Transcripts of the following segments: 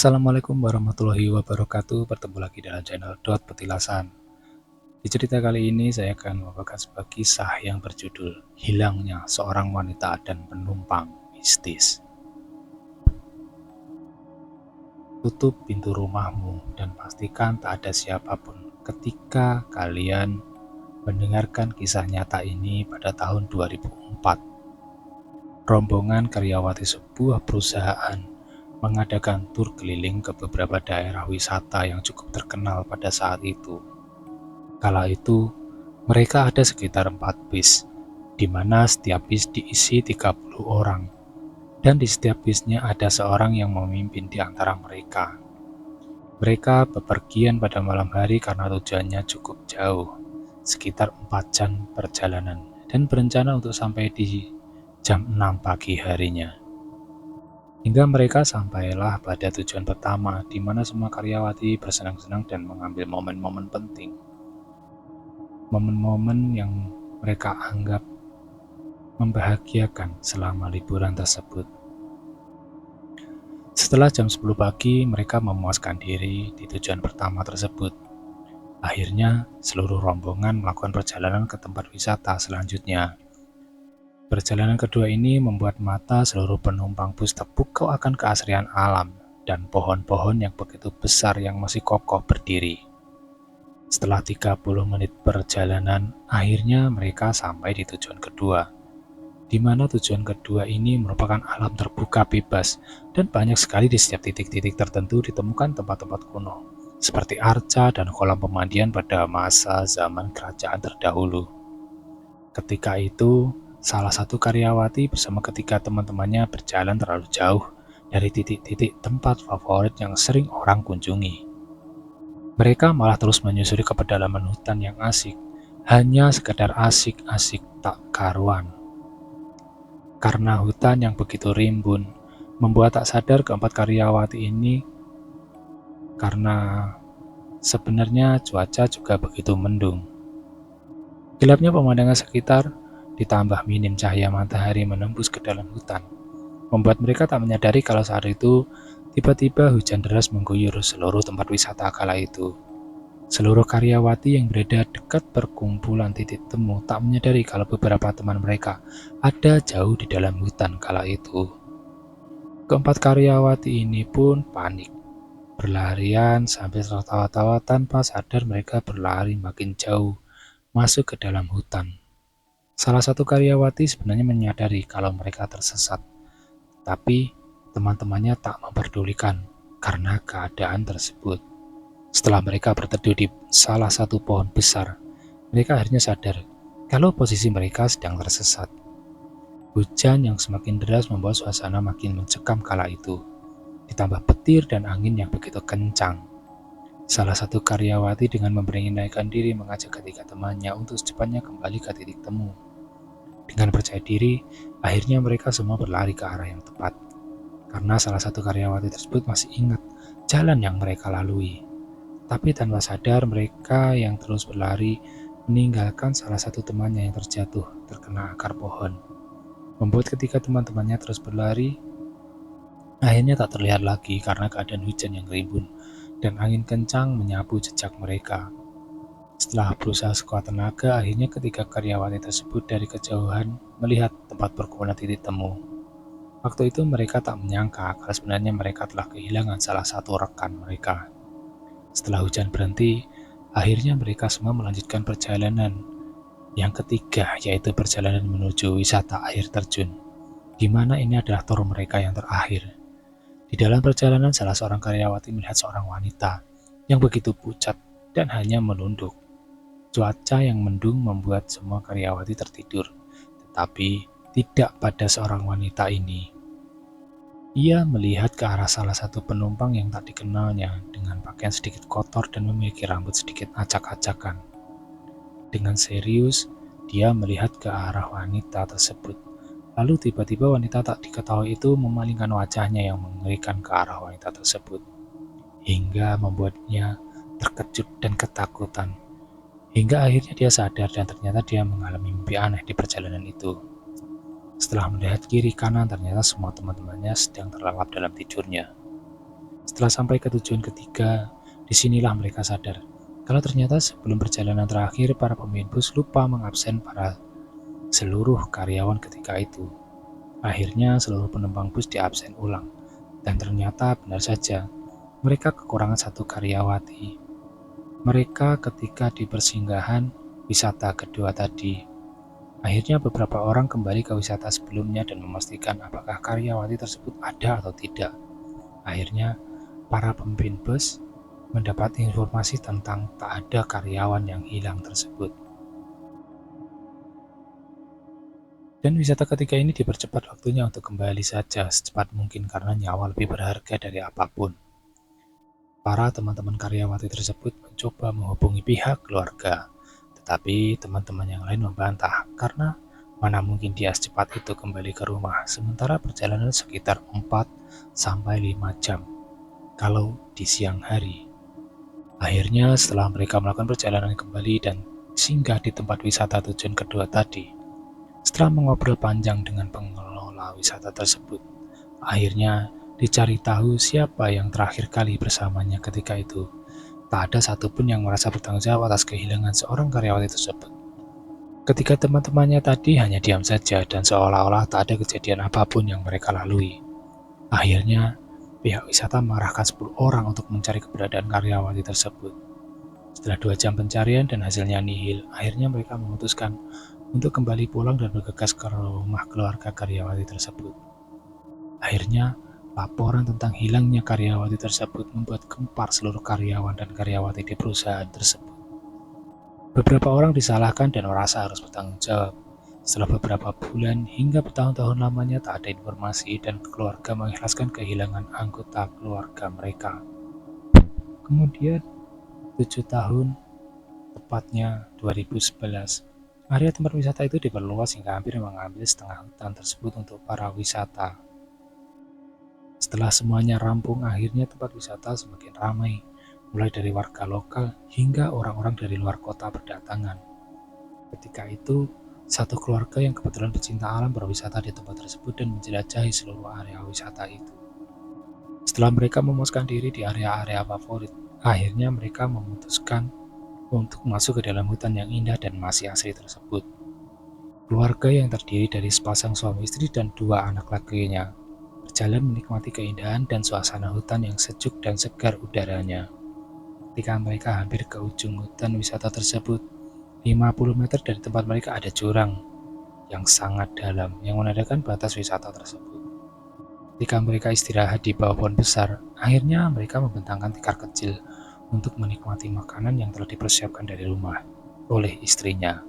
Assalamualaikum warahmatullahi wabarakatuh. Bertemu lagi dalam channel Petilasan. Di cerita kali ini saya akan membawakan sebuah kisah yang berjudul Hilangnya Seorang Wanita dan Penumpang Mistis. Tutup pintu rumahmu dan pastikan tak ada siapapun ketika kalian mendengarkan kisah nyata ini pada tahun 2004. Rombongan karyawati sebuah perusahaan mengadakan tur keliling ke beberapa daerah wisata yang cukup terkenal pada saat itu. Kala itu, mereka ada sekitar 4 bis, di mana setiap bis diisi 30 orang, dan di setiap bisnya ada seorang yang memimpin di antara mereka. Mereka bepergian pada malam hari karena tujuannya cukup jauh, sekitar 4 jam perjalanan, dan berencana untuk sampai di jam 6 pagi harinya. Hingga mereka sampailah pada tujuan pertama, di mana semua karyawati bersenang-senang dan mengambil momen-momen penting. Momen-momen yang mereka anggap membahagiakan selama liburan tersebut. Setelah jam 10 pagi, mereka memuaskan diri di tujuan pertama tersebut. Akhirnya, seluruh rombongan melakukan perjalanan ke tempat wisata selanjutnya. Perjalanan kedua ini membuat mata seluruh penumpang bus terpukau akan keasrian alam dan pohon-pohon yang begitu besar yang masih kokoh berdiri. Setelah 30 menit perjalanan, akhirnya mereka sampai di tujuan kedua, di mana tujuan kedua ini merupakan alam terbuka bebas dan banyak sekali di setiap titik-titik tertentu ditemukan tempat-tempat kuno, seperti arca dan kolam pemandian pada masa zaman kerajaan terdahulu. Ketika itu, salah satu karyawati bersama ketiga teman-temannya berjalan terlalu jauh dari titik-titik tempat favorit yang sering orang kunjungi. Mereka malah terus menyusuri ke pedalaman hutan yang asik, hanya sekedar asik-asik tak karuan. Karena hutan yang begitu rimbun, membuat tak sadar keempat karyawati ini karena sebenarnya cuaca juga begitu mendung. Gelapnya pemandangan sekitar ditambah minim cahaya matahari menembus ke dalam hutan, membuat mereka tak menyadari kalau saat itu tiba-tiba hujan deras mengguyur seluruh tempat wisata kala itu. Seluruh karyawati yang berada dekat perkumpulan titik temu tak menyadari kalau beberapa teman mereka ada jauh di dalam hutan kala itu. Keempat karyawati ini pun panik, berlarian sambil tertawa-tawa tanpa sadar mereka berlari makin jauh masuk ke dalam hutan. Salah satu karyawati sebenarnya menyadari kalau mereka tersesat, tapi teman-temannya tak memperdulikan karena keadaan tersebut. Setelah mereka berteduh di salah satu pohon besar, mereka akhirnya sadar kalau posisi mereka sedang tersesat. Hujan yang semakin deras membuat suasana makin mencekam kala itu, ditambah petir dan angin yang begitu kencang. Salah satu karyawati dengan memberanikan diri mengajak ketiga temannya untuk secepatnya kembali ke titik temu. Dengan percaya diri, akhirnya mereka semua berlari ke arah yang tepat, karena salah satu karyawati tersebut masih ingat jalan yang mereka lalui. Tapi tanpa sadar mereka yang terus berlari meninggalkan salah satu temannya yang terjatuh terkena akar pohon. Membuat ketika teman-temannya terus berlari, akhirnya tak terlihat lagi karena keadaan hujan yang rimbun dan angin kencang menyapu jejak mereka. Setelah berusaha sekuat tenaga, akhirnya ketiga karyawati tersebut dari kejauhan melihat tempat perkumpulan titik temu. Waktu itu mereka tak menyangka kalau sebenarnya mereka telah kehilangan salah satu rekan mereka. Setelah hujan berhenti, akhirnya mereka semua melanjutkan perjalanan yang ketiga, yaitu perjalanan menuju wisata air terjun, di mana ini adalah tur mereka yang terakhir. Di dalam perjalanan, salah seorang karyawati melihat seorang wanita yang begitu pucat dan hanya menunduk. Cuaca yang mendung membuat semua karyawati tertidur, tetapi tidak pada seorang wanita ini. Ia melihat ke arah salah satu penumpang yang tak dikenalnya dengan pakaian sedikit kotor dan memiliki rambut sedikit acak-acakan. Dengan serius, dia melihat ke arah wanita tersebut. Lalu tiba-tiba wanita tak diketahui itu memalingkan wajahnya yang mengerikan ke arah wanita tersebut, hingga membuatnya terkejut dan ketakutan. Hingga akhirnya dia sadar dan ternyata dia mengalami mimpi aneh di perjalanan itu. Setelah melihat kiri kanan, ternyata semua teman-temannya sedang terlelap dalam tidurnya. Setelah sampai ke tujuan ketiga, disinilah mereka sadar kalau ternyata sebelum perjalanan terakhir, para pemimpin bus lupa mengabsen para seluruh karyawan ketika itu. Akhirnya seluruh penumpang bus diabsen ulang, dan ternyata benar saja, mereka kekurangan satu karyawati. Mereka ketika di persinggahan wisata kedua tadi. Akhirnya beberapa orang kembali ke wisata sebelumnya dan memastikan apakah karyawati tersebut ada atau tidak. Akhirnya para pemimpin bus mendapat informasi tentang tak ada karyawan yang hilang tersebut. Dan wisata ketiga ini dipercepat waktunya untuk kembali saja secepat mungkin karena nyawa lebih berharga dari apapun. Para teman-teman karyawati tersebut mencoba menghubungi pihak keluarga, tetapi teman-teman yang lain membantah karena mana mungkin dia secepat itu kembali ke rumah sementara perjalanan sekitar 4-5 jam kalau di siang hari. Akhirnya setelah mereka melakukan perjalanan kembali dan singgah di tempat wisata tujuan kedua tadi, setelah mengobrol panjang dengan pengelola wisata tersebut, akhirnya dicari tahu siapa yang terakhir kali bersamanya ketika itu. Tak ada satupun yang merasa bertanggung jawab atas kehilangan seorang karyawati tersebut. Ketika teman-temannya tadi hanya diam saja dan seolah-olah tak ada kejadian apapun yang mereka lalui. Akhirnya, pihak wisata mengarahkan 10 orang untuk mencari keberadaan karyawati tersebut. Setelah 2 jam pencarian dan hasilnya nihil, akhirnya mereka memutuskan untuk kembali pulang dan bergegas ke rumah keluarga karyawati tersebut. Akhirnya, laporan tentang hilangnya karyawati tersebut membuat gempar seluruh karyawan dan karyawati di perusahaan tersebut. Beberapa orang disalahkan dan merasa harus bertanggung jawab. Setelah beberapa bulan hingga bertahun-tahun lamanya tak ada informasi dan keluarga mengikhlaskan kehilangan anggota keluarga mereka. Kemudian 7 tahun, tepatnya 2011, area tempat wisata itu diperluas hingga hampir mengambil setengah hutan tersebut untuk para wisata. Setelah semuanya rampung, akhirnya tempat wisata semakin ramai, mulai dari warga lokal hingga orang-orang dari luar kota berdatangan. Ketika itu, satu keluarga yang kebetulan pecinta alam berwisata di tempat tersebut dan menjelajahi seluruh area wisata itu. Setelah mereka memuaskan diri di area-area favorit, akhirnya mereka memutuskan untuk masuk ke dalam hutan yang indah dan masih asri tersebut. Keluarga yang terdiri dari sepasang suami istri dan 2 anak lakinya berjalan menikmati keindahan dan suasana hutan yang sejuk dan segar udaranya. Ketika mereka hampir ke ujung hutan wisata tersebut, 50 meter dari tempat mereka ada jurang yang sangat dalam yang menandakan batas wisata tersebut. Ketika mereka istirahat di bawah pohon besar, akhirnya mereka membentangkan tikar kecil untuk menikmati makanan yang telah dipersiapkan dari rumah oleh istrinya.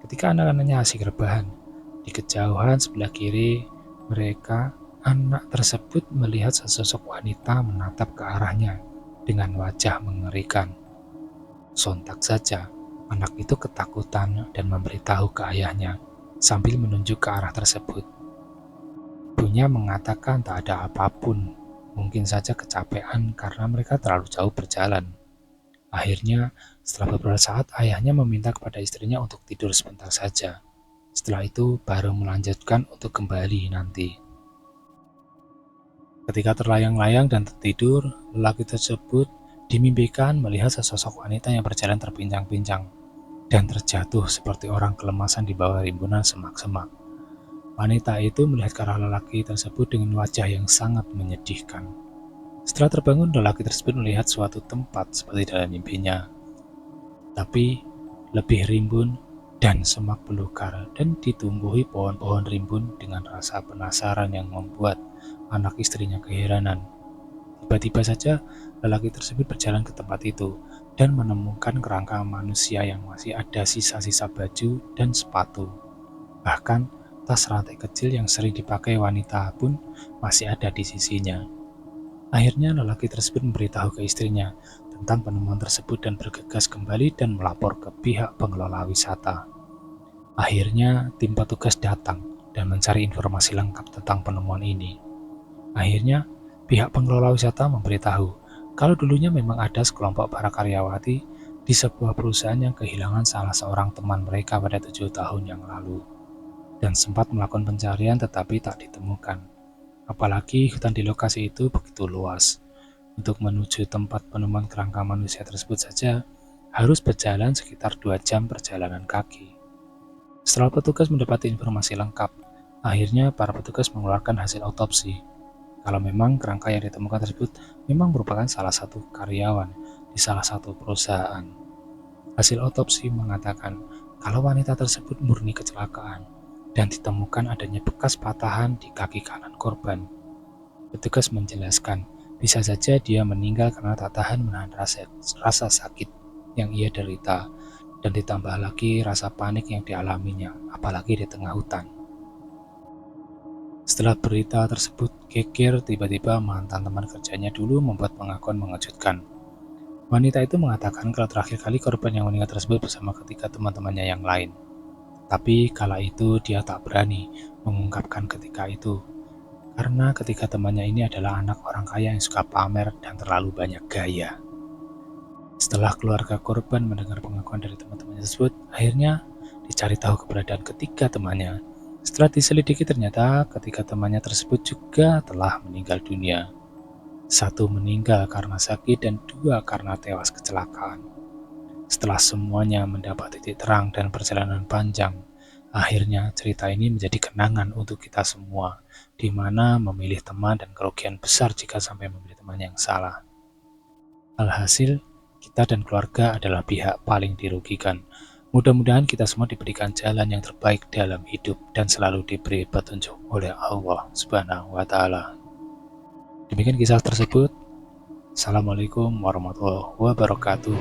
Ketika anak-anaknya asik rebahan, di kejauhan sebelah kiri mereka, anak tersebut melihat sesosok wanita menatap ke arahnya dengan wajah mengerikan. Sontak saja, anak itu ketakutan dan memberitahu ke ayahnya sambil menunjuk ke arah tersebut. Ibunya mengatakan tak ada apapun, mungkin saja kecapean karena mereka terlalu jauh berjalan. Akhirnya, setelah beberapa saat, ayahnya meminta kepada istrinya untuk tidur sebentar saja. Setelah itu, baru melanjutkan untuk kembali nanti. Ketika terlayang-layang dan tertidur, lelaki tersebut dimimpikan melihat sesosok wanita yang berjalan terpincang-pincang dan terjatuh seperti orang kelemasan di bawah rimbunan semak-semak. Wanita itu melihat ke arah lelaki tersebut dengan wajah yang sangat menyedihkan. Setelah terbangun, lelaki tersebut melihat suatu tempat seperti dalam mimpinya, tapi lebih rimbun dan semak belukar dan ditumbuhi pohon-pohon rimbun. Dengan rasa penasaran yang membuat anak istrinya keheranan, tiba-tiba saja lelaki tersebut berjalan ke tempat itu dan menemukan kerangka manusia yang masih ada sisa-sisa baju dan sepatu. Bahkan tas rantai kecil yang sering dipakai wanita pun masih ada di sisinya. Akhirnya lelaki tersebut memberitahu ke istrinya tentang penemuan tersebut dan bergegas kembali dan melapor ke pihak pengelola wisata. Akhirnya tim petugas datang dan mencari informasi lengkap tentang penemuan ini. Akhirnya pihak pengelola wisata memberitahu kalau dulunya memang ada sekelompok para karyawati di sebuah perusahaan yang kehilangan salah seorang teman mereka pada 7 tahun yang lalu dan sempat melakukan pencarian tetapi tak ditemukan. Apalagi hutan di lokasi itu begitu luas. Untuk menuju tempat penemuan kerangka manusia tersebut saja harus berjalan sekitar 2 jam perjalanan kaki. Setelah petugas mendapati informasi lengkap, akhirnya para petugas mengeluarkan hasil otopsi. Kalau memang kerangka yang ditemukan tersebut memang merupakan salah satu karyawan di salah satu perusahaan. Hasil otopsi mengatakan kalau wanita tersebut murni kecelakaan dan ditemukan adanya bekas patahan di kaki kanan korban. Petugas menjelaskan, bisa saja dia meninggal karena tak tahan menahan rasa sakit yang ia derita, dan ditambah lagi rasa panik yang dialaminya, apalagi di tengah hutan. Setelah berita tersebut geger, tiba-tiba mantan teman kerjanya dulu membuat pengakuan mengejutkan. Wanita itu mengatakan kalau terakhir kali korban yang meninggal tersebut bersama ketiga teman-temannya yang lain. Tapi kala itu dia tak berani mengungkapkan ketika itu, karena ketiga temannya ini adalah anak orang kaya yang suka pamer dan terlalu banyak gaya. Setelah keluarga korban mendengar pengakuan dari teman-temannya tersebut, akhirnya dicari tahu keberadaan ketiga temannya. Setelah diselidiki ternyata ketiga temannya tersebut juga telah meninggal dunia. Satu meninggal karena sakit dan dua karena tewas kecelakaan. Setelah semuanya mendapat titik terang dan perjalanan panjang, akhirnya cerita ini menjadi kenangan untuk kita semua, di mana memilih teman dan kerugian besar jika sampai memilih teman yang salah. Alhasil, kita dan keluarga adalah pihak paling dirugikan. Mudah-mudahan kita semua diberikan jalan yang terbaik dalam hidup dan selalu diberi petunjuk oleh Allah Subhanahu wa Ta'ala. Demikian kisah tersebut. Assalamualaikum warahmatullahi wabarakatuh.